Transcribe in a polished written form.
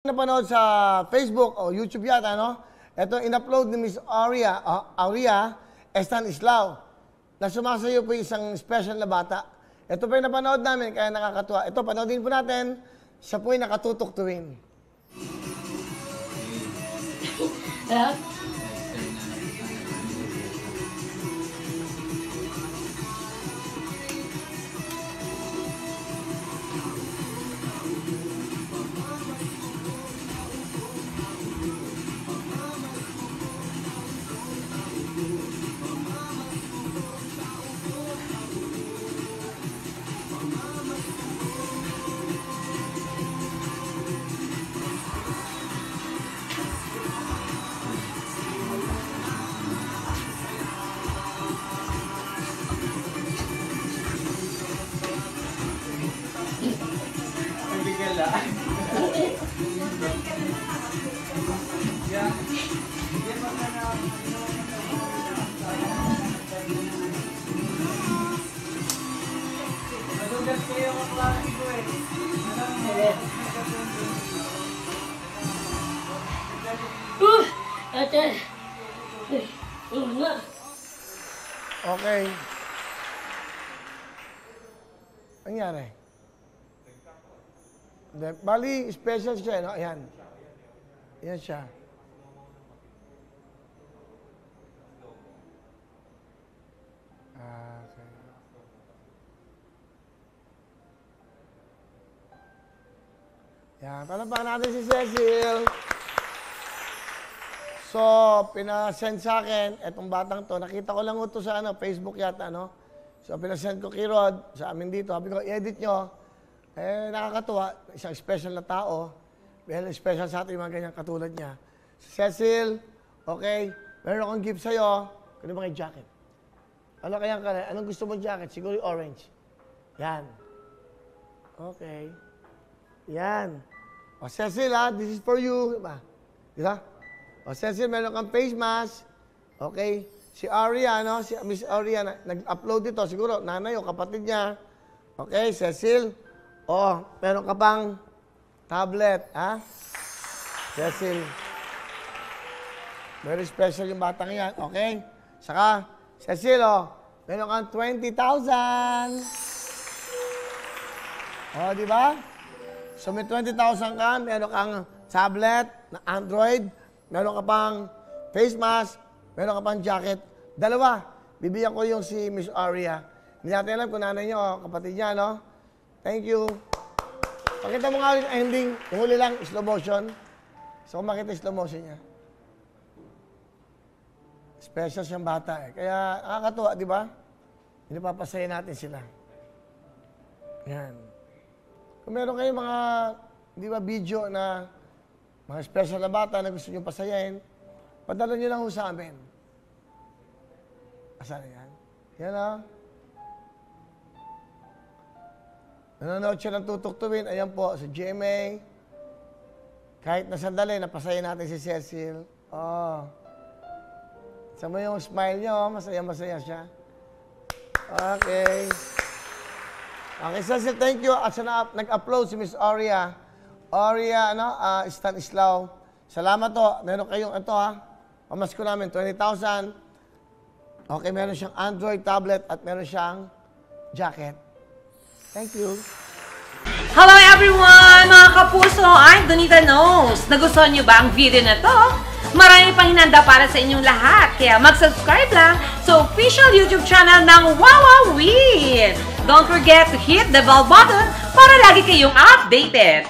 Napanood sa Facebook o YouTube yata, no? Ito, in-upload ni Miss Aurea Estanislao na sumasayo po isang special na bata. Ito po yung napanood namin, kaya nakakatuwa. Ito, panoodin po natin. Siya po yung nakatutok tuwin. Okay. Ang nangyari? Bali, special siya, no? Ayan. Ayan siya. Okay. Yan. Palapakan natin si Cecil. So, pinasend sa akin, etong batang to, nakita ko lang ito sa Facebook yata, no? So, pinasend ko kay Rod, sa amin dito. Sabi ko, i-edit nyo. Eh, nakakatuwa. Isang special na tao. Well, special sa atin yung mga ganyan katulad niya. Cecil, okay, meron akong gift sa'yo. Kano ba kay jacket? Ano kaya ka? Anong gusto mong jacket? Siguro yung orange. Yan. Okay. Yan. O, Cecil, ha, this is for you. Diba? O, Cecil, meron kang face mask. Okay. Si Aurea, no? Si Miss Aurea, nag-upload dito. Siguro, nanay o kapatid niya. Okay, Cecil. O, meron ka pang tablet, ha? Cecil. Very special yung batang yan. Okay? Saka, Cecil, o, meron kang 20,000. O, di ba? So, may 20,000 ka, meron kang tablet na Android, meron ka pang face mask, meron ka pang jacket. Dalawa. Bibigyan ko yung si Miss Aurea. Hindi natin alam kung nanay niyo o kapatid niya, no? Thank you. Pakita mo nga ulit ang ending. Yung huli lang, slow motion. So, kung makita slow motion niya. Special siyang bata eh. Kaya, nakakatuwa, di ba? Pinapapasaya natin sila. Yan. Kung meron kayong mga, di ba, video na mga special na bata na gusto nyo pasayahin, padala nyo lang ho sa amin. Asan na yan? Yan o. Nanonood siya ng tutuktuin. Ayan po, sa GMA. Kahit na sandali, napasaya natin si Cecil. Oh. Sama yung smile niyo, masaya-masaya siya. Okay. Okay, Cecil, thank you. At sana nag-upload si Miss Aurea. Aurea, Estanislao. Salamat to. Meron kayong ito, ha. Pamas ko namin, 20,000. Okay, meron siyang Android tablet at meron siyang jacket. Thank you. Hello everyone! Mga kapuso, I'm Donita Knows. Nagustuhan niyo ba ang video na to? Marami pang hinanda para sa inyong lahat. Kaya mag-subscribe lang sa official YouTube channel ng Wowowin. Don't forget to hit the bell button para lagi kayong updated.